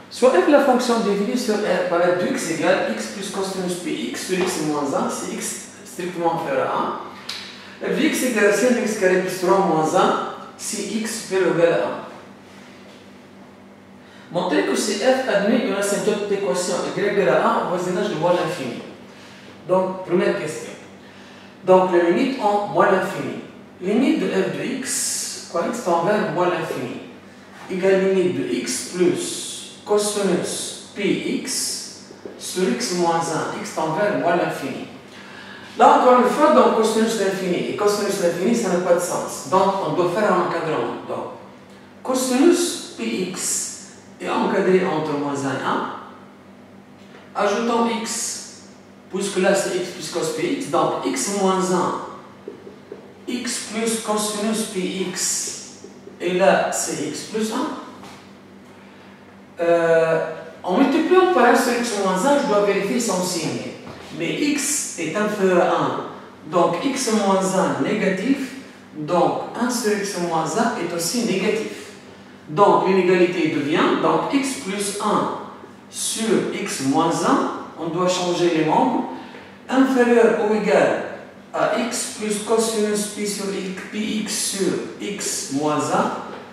Soit f la fonction définie sur r par f de x égale x plus cosinus px sur x moins 1 si x strictement inférieur à 1. f de x égale sin de x carré plus 3 moins 1 si x supérieur ou égal à 1. Montrer que si f admet une asymptote d'équation y égale à 1 au voisinage de moins l'infini. Donc, première question. Donc, les limites ont moins l'infini. Limite de f de x, quand x tend vers moins l'infini, égale limite de x plus cosinus px sur x moins 1, x tend vers moins l'infini. Là, encore une fois, donc cosinus l'infini et cosinus l'infini, ça n'a pas de sens. Donc, on doit faire un encadrement. Donc, cosinus px est encadré entre moins 1 et 1. Ajoutons x, puisque là c'est x plus cos px, donc x moins 1, x plus cosinus px, et là c'est x plus 1. En multipliant par 1 sur x moins 1, je dois vérifier son signe. Mais x est inférieur à 1, donc x moins 1 négatif, donc 1 sur x moins 1 est aussi négatif. Donc l'inégalité devient, donc x plus 1 sur x moins 1, on doit changer les membres, inférieur ou égal à x plus cosinus pi sur px sur x moins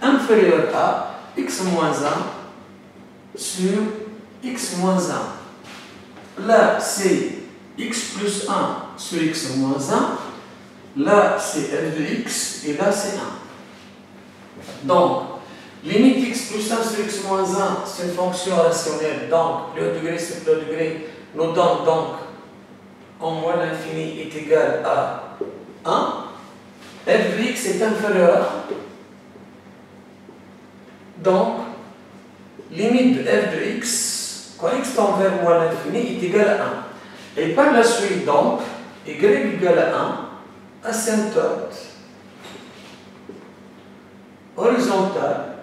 1, inférieur à x moins 1 sur x moins 1. Là, c'est x plus 1 sur x moins 1. Là, c'est f de x. Et là, c'est 1. Donc, limite x plus 1 sur x moins 1, c'est une fonction rationnelle. Donc, le degré sur le degré nous donne donc en moins l'infini est égal à 1. f de x est inférieur à 1. Donc, limite de f de x, quand x tend vers moins l'infini, est égal à 1. Et par la suite, donc, y égale à 1, asymptote horizontale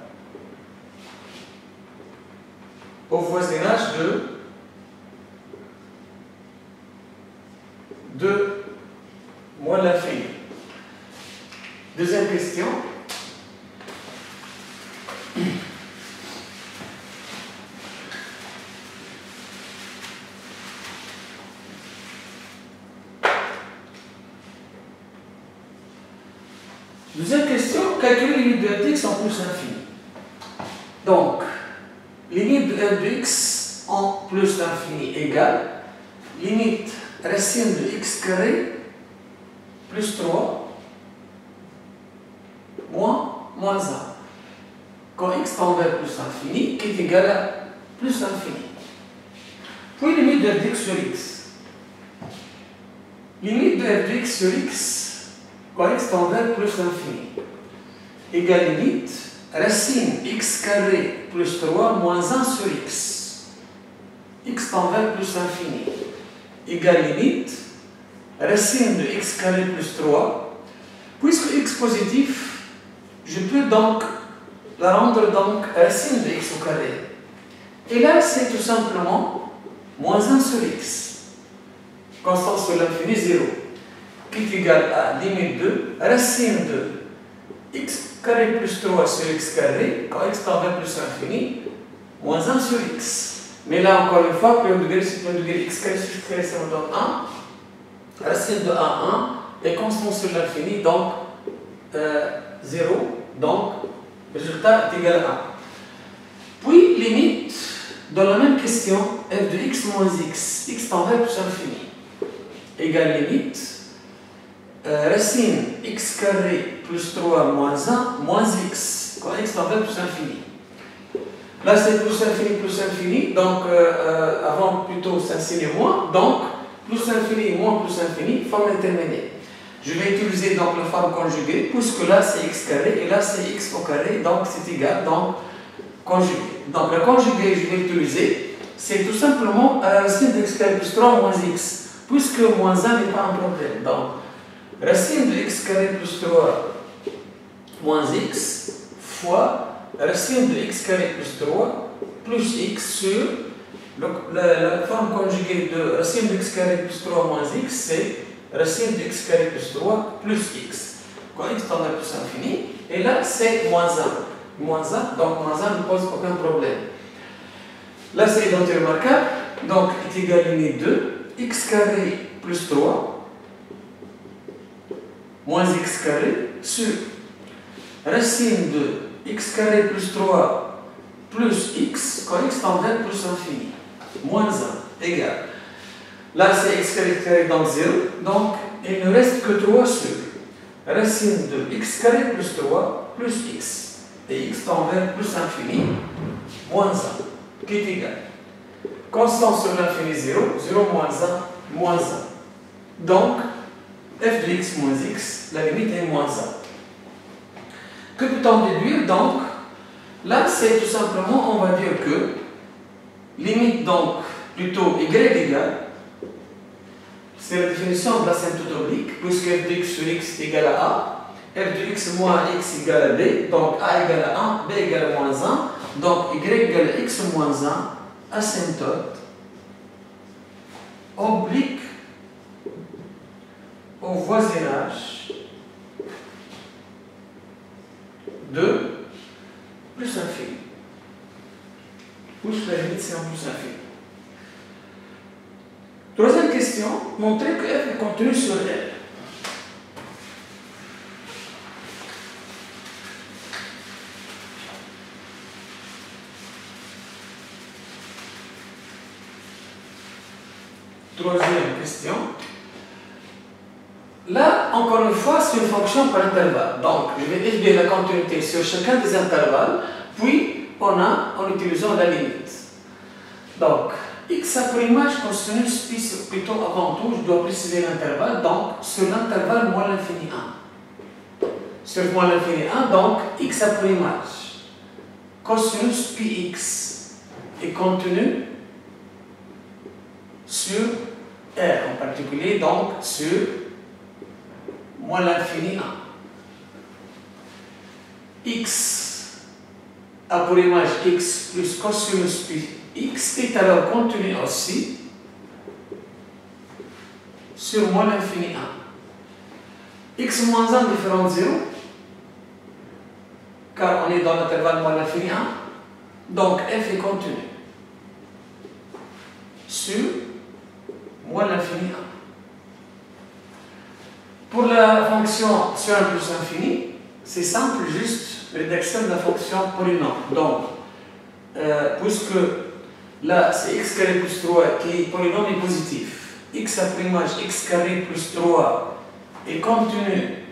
au voisinage de moins l'infini. Deuxième question. Deuxième question, calculer les limites de f de x en plus l'infini. Donc, limite de f de x en plus l'infini égale limite racine de x carré plus 3 moins 1. Quand x tend vers plus l'infini, qui est égal à plus l'infini. Puis limite de f de x sur x. Limite de f de x sur x quand x tend vers plus l'infini égale limite racine x carré plus 3 moins 1 sur x. X tend vers plus l'infini égale limite racine de x carré plus 3. Puisque x positif, je peux donc la rendre donc racine de x au carré. Et là, c'est tout simplement moins 1 sur x. Constante sur l'infini, 0. Qui est égal à limite de racine de x carré plus 3 sur x carré, quand x tend vers plus l'infini, moins 1 sur x. Mais là, encore une fois, premier degré sur premier degré, x carré sur x carré, ça me donne 1. Racine de 1, 1. Et constante sur l'infini, donc 0. Donc, résultat est égal à 1. Puis, limite, dans la même question, f de x moins x, x tend vers plus l'infini, égale limite racine x carré plus 3 moins 1 moins x, quand x tend vers plus l'infini. Là, c'est plus infini, donc avant plutôt c'est un signe moins, donc plus infini moins plus infini, forme intermédiaire. Je vais utiliser donc la forme conjuguée, puisque là c'est x carré et là c'est x au carré, donc c'est égal, donc conjugué. Donc la conjuguée, je vais utiliser, c'est tout simplement racine de x carré plus 3 moins x, puisque moins 1 n'est pas un problème. Donc, racine de x carré plus 3 moins x fois racine de x carré plus 3 plus x sur la forme conjuguée de racine de x carré plus 3 moins x, c'est racine de x carré plus 3 plus x. Quand x tend vers plus infini, et là c'est moins 1. Moins 1, donc moins 1 ne pose aucun problème. Là, c'est l'identité remarquable. Donc, est égal à limite 2, x carré plus 3, moins x carré, sur racine de x carré plus 3 plus x, quand x tend vers plus l'infini, moins 1, égal. Là, c'est x carré donc 0, donc il ne reste que 3 sur racine de x carré plus 3 plus x. Et x tend vers plus l'infini, moins 1, qui est égal. Constant sur l'infini 0, 0 moins 1, moins 1. Donc, f de x moins x, la limite est moins 1. Que peut-on déduire donc? Là, c'est tout simplement, on va dire que limite donc plutôt y égale, c'est la définition de l'asymptote oblique, puisque f de x sur x est égal à a, f de x moins x égale à b, donc a égale à 1, b égale à moins 1, donc y égale à x moins 1, asymptote oblique au voisinage de plus infini. Puisque la limite c'est en plus infini. Troisième question, montrer que f est contenu sur L. Troisième question. Là, encore une fois, c'est une fonction par intervalle. Donc, je vais étudier la continuité sur chacun des intervalles, puis en utilisant la limite. Donc, x a pour image cosinus plutôt avant tout, je dois préciser l'intervalle, donc sur l'intervalle moins l'infini 1. Sur moins l'infini 1, donc x a pour image cosinus pi x est contenu sur R en particulier, donc sur moins l'infini 1. X a pour image x plus cosinus pi x est alors contenu aussi sur moins l'infini 1. X moins 1 différent de 0, car on est dans l'intervalle moins l'infini 1, donc f est contenu sur moins l'infini 1. Pour la fonction sur 1 plus infini, c'est simple, juste rédaction de la fonction polynôme. Donc, puisque là c'est x carré plus 3 qui est polynôme et positif, x a pour image x carré plus 3 est contenu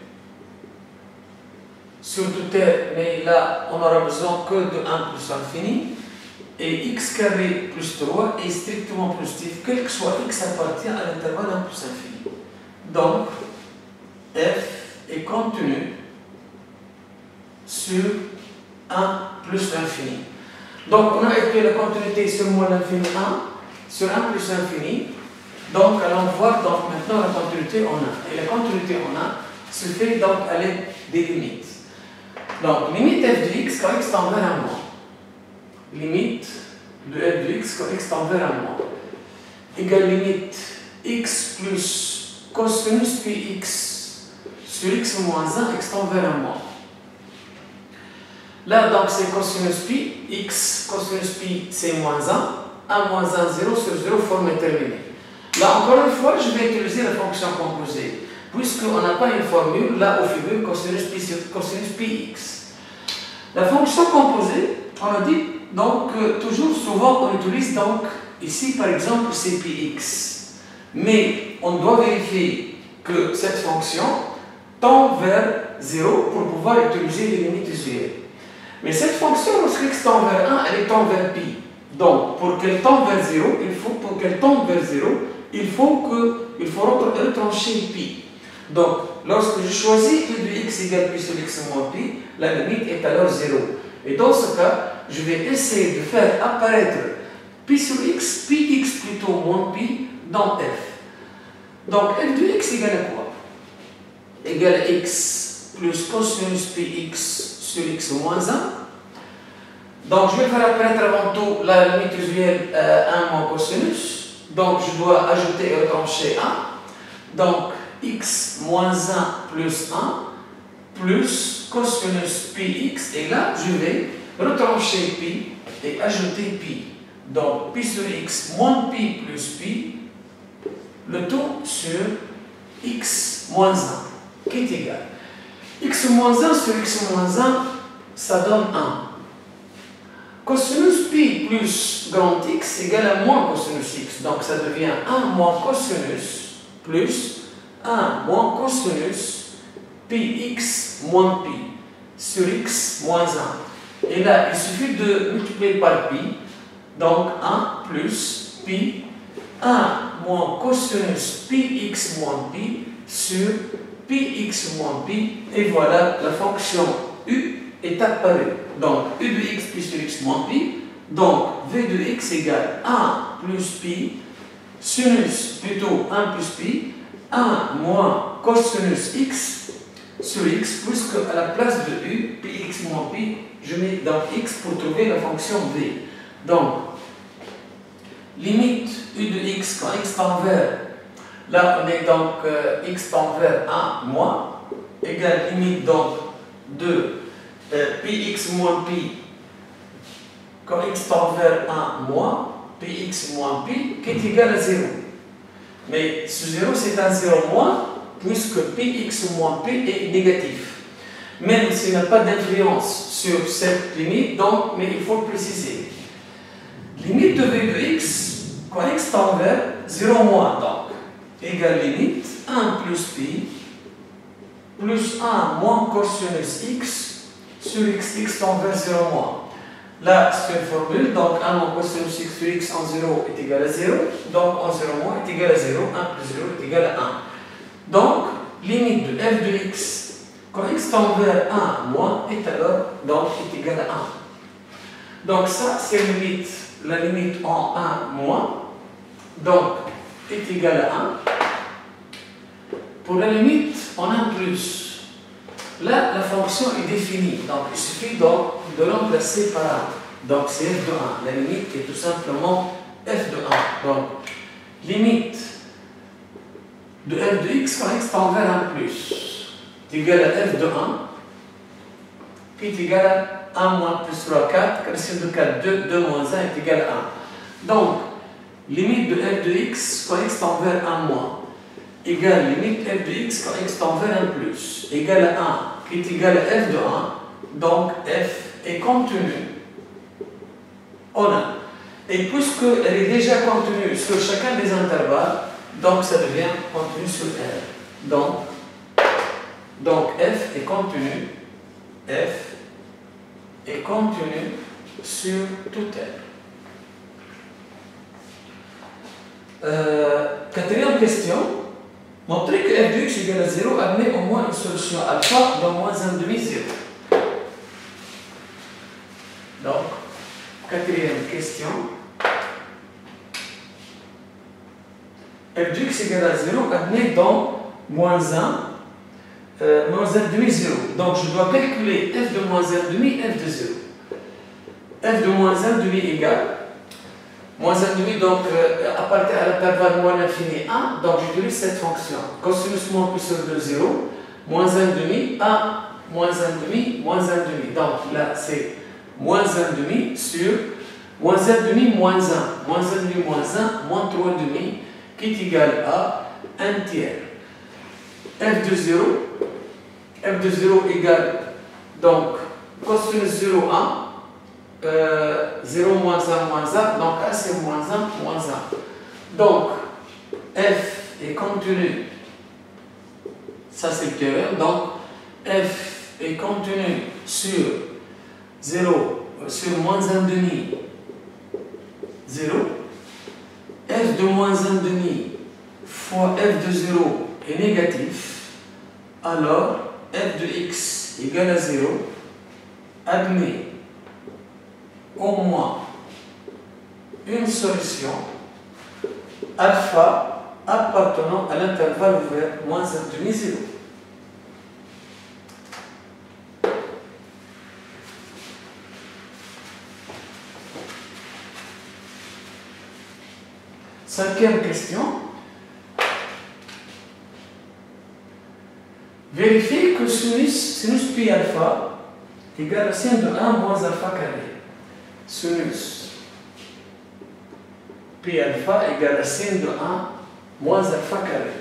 sur tout R, mais là on n'aura besoin que de 1 plus infini, et x carré plus 3 est strictement positif, quel que soit x appartient à l'intervalle 1 plus infini. Donc, f est contenu sur 1 plus l'infini. Donc, on a étudié la continuité sur moins l'infini 1, sur 1 plus l'infini. Donc, allons voir donc, maintenant la continuité en 1. Et la continuité en 1 se fait donc à l'aide des limites. Donc, limite f de x quand x tend vers un moins. Limite de f de x quand x tend vers un moins. Égale limite x plus cosinus pi x sur x moins 1, x tend vers un moins. Là, donc, c'est cosinus pi, x, cosinus pi, c'est moins 1, 1 moins 1, 0 sur 0, forme terminée. Là, encore une fois, je vais utiliser la fonction composée, puisqu'on n'a pas une formule, là, au figure cosinus pi x. La fonction composée, on a dit, donc, toujours, souvent, on utilise, donc, ici, par exemple, c'est pi x. Mais, on doit vérifier que cette fonction tend vers 0 pour pouvoir utiliser les limites usuelles. Mais cette fonction, lorsque x tend vers 1, elle tend vers pi. Donc, pour qu'elle tende vers 0, il faut retrancher pi. Donc, lorsque je choisis u de x égale pi sur x moins pi, la limite est alors 0. Et dans ce cas, je vais essayer de faire apparaître pi sur x, pi x plutôt moins pi dans f. Donc, f de x égale à quoi? Égale à x plus cosinus pi x sur x moins 1. Donc, je vais faire apparaître avant tout la limite usuelle 1 moins cosinus. Donc, je dois ajouter et retrancher 1. Donc, x moins 1 plus 1 plus cosinus pi x. Et là, je vais retrancher pi et ajouter pi. donc pi sur x moins pi plus pi, le tout sur x moins 1, qui est égal. X moins 1 sur x moins 1, ça donne 1. Cosinus pi plus grand X égale à moins cosinus X. Donc ça devient 1 moins cosinus plus 1 moins cosinus pi x moins pi sur x moins 1. Et là, il suffit de multiplier par pi. Donc 1 plus pi 1 moins cosinus pi x moins pi sur pi x moins pi. Et voilà, la fonction u est apparue. Donc u de x plus sur x moins pi. Donc v de x égale 1 plus pi sinus plutôt 1 plus pi 1 moins cosinus x sur x, puisque à la place de u, pi x moins pi, je mets donc x pour trouver la fonction v. Donc limite u de x quand x tend vers, là on est donc x tend vers 1 moins, égale limite donc de pi x moins pi quand x tend vers 1 moins, pi x moins pi, qui est égal à 0. Mais ce 0 c'est un 0 moins, puisque pi x moins pi est négatif. Même s'il n'a pas d'influence sur cette limite, donc, mais il faut le préciser. Limite de v de x, quand x tend vers 0 moins, donc, égale limite 1 plus pi, plus 1 moins cosinus x, sur x tend vers 0 moins. Là, c'est une formule, donc 1 moins cosinus x sur x en 0 est égal à 0, donc en 0 moins est égal à 0, 1 plus 0 est égal à 1. Donc, limite de f de x, quand x tend vers 1 moins, est alors, donc, est égal à 1. Donc ça, c'est la limite en 1 moins, donc, est égal à 1. Pour la limite en 1 plus, là, la fonction est définie, donc il suffit donc de remplacer par 1. Donc c'est f de 1. La limite est tout simplement f de 1. Donc, limite de f de x quand x tend vers 1 plus est égal à f de 1, qui est égal à 1 moins plus 3, 4, racine de 4, 2, 2 moins 1 est égal à 1. Donc, limite de f de x quand x tend vers 1 moins, égale limite f de x quand x tend vers 1 plus, égale à 1, qui est égal à f de 1, donc f est contenue en 1. Et puisqu'elle est déjà contenue sur chacun des intervalles, donc ça devient contenu sur R. Donc f est contenu sur tout R. Quatrième question. Montrer que f de x égale à 0 admet au moins une solution alpha dans moins 1 demi 0. Donc, quatrième question. F de x égale à 0 admet dans moins 1 demi 0. Donc, je dois calculer f de moins 1 demi, f de 0. F de moins 1 demi égale moins 1 demi, donc à partir à l'intervalle moins l'infini 1, donc j'utilise cette fonction. Cosinus moins pi sur 2, 0, moins 1 demi, 1, moins 1 demi, moins 1 demi. Donc là, c'est moins 1 demi sur moins 1 demi, moins 1, moins 1 demi, moins 1, moins 3 demi, qui est égal à 1 tiers. F de 0 égale, donc, cosinus 0, 1, 0 moins 1 moins 1, donc A c'est moins 1 moins 1. Donc F est contenu, ça c'est le théorème, donc F est contenu sur 0, sur moins 1 demi, 0. F de moins 1 demi fois F de 0 est négatif, alors F de x égale à 0 admet au moins une solution alpha appartenant à l'intervalle ouvert moins 1 demi 0. Cinquième question. Vérifiez que sinus pi alpha égale à sin de 1 moins alpha carré. Sinus pi alpha égale racine de 1 moins alpha carré.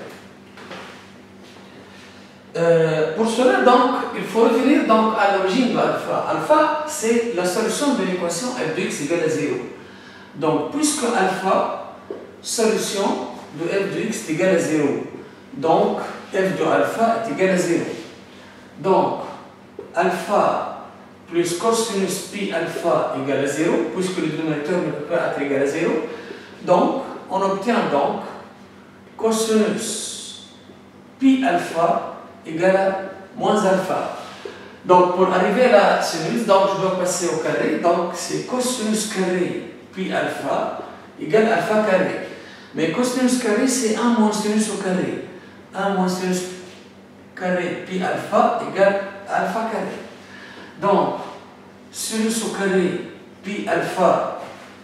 Pour cela, donc, il faut revenir donc, à l'origine de alpha. Alpha, c'est la solution de l'équation f de x égale à 0. Donc, puisque alpha, solution de f de x est égale à 0, donc f de alpha est égal à 0. Donc, alpha plus cosinus pi alpha égale à 0, puisque le dénominateur ne peut pas être égal à 0. Donc, on obtient donc cosinus pi alpha égale à moins alpha. Donc, pour arriver à la sinus, donc, je dois passer au carré. Donc, c'est cosinus carré pi alpha égale alpha carré. Mais cosinus carré, c'est 1 moins sinus au carré. 1 moins sinus carré pi alpha égale alpha carré. Donc, sinus au carré pi alpha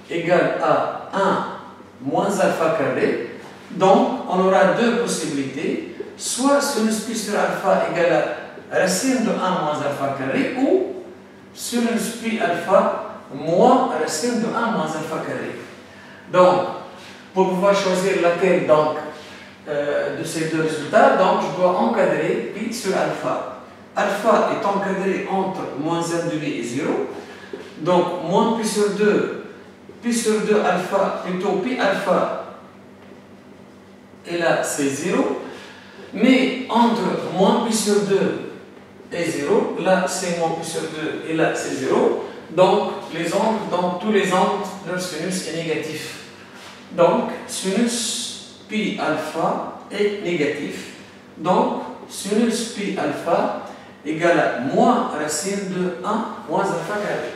égale à 1 moins alpha carré. Donc, on aura deux possibilités. Soit sinus pi sur alpha égale à racine de 1 moins alpha carré, ou sinus pi alpha moins racine de 1 moins alpha carré. Donc, pour pouvoir choisir laquelle donc, de ces deux résultats, donc je dois encadrer pi sur alpha. Alpha est encadré entre moins 1,5 et 0. Donc, moins pi sur 2 alpha, plutôt pi alpha, et là c'est 0. Mais entre moins pi sur 2 et 0, là c'est moins pi sur 2 et là c'est 0. Donc, les angles, donc tous les angles, leur sinus est négatif. Donc, sinus pi alpha est négatif. Donc, sinus pi alpha égale à moins racine de 1 moins alpha carré.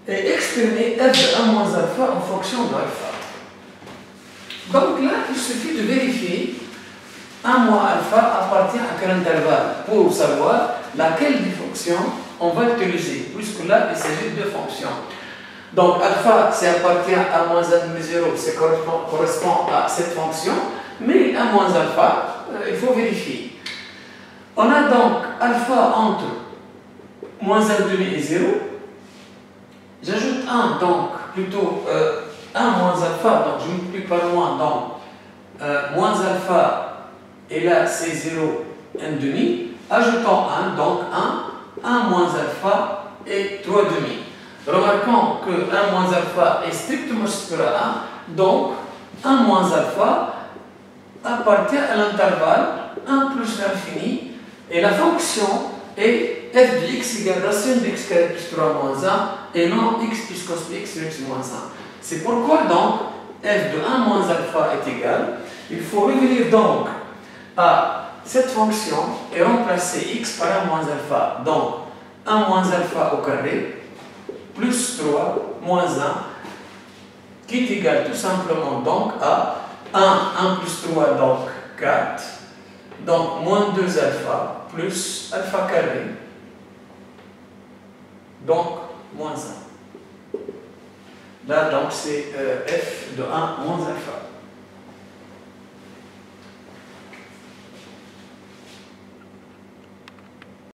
Et exprimer f de 1 moins alpha en fonction de alpha. Donc là, il suffit de vérifier 1 moins alpha appartient à quel intervalle pour savoir laquelle des fonctions on va utiliser, puisque là, il s'agit de deux fonctions. Donc, alpha, ça appartient à moins 1,0, ça correspond à cette fonction, mais 1 moins alpha, il faut vérifier. On a donc alpha entre moins 1,5 et 0. J'ajoute 1, donc, plutôt 1 moins alpha, donc je multiplie par moins, donc moins alpha, et là c'est 0, 1,5. Ajoutons 1, donc 1 moins alpha et 3,5. Remarquons que 1 moins alpha est strictement supérieur à 1, donc 1 moins alpha appartient à l'intervalle 1 plus l'infini, et la fonction est f de x égale racine de x carré plus 3 moins 1, et non x plus cos de x sur x moins 1. C'est pourquoi donc f de 1 moins alpha est égal. Il faut revenir donc à cette fonction et remplacer x par 1 moins alpha. Donc 1 moins alpha au carré plus 3 moins 1 qui est égal tout simplement donc à 1 plus 3 donc 4, donc moins 2 alpha plus alpha carré, donc moins 1. Là donc c'est f de 1 moins alpha.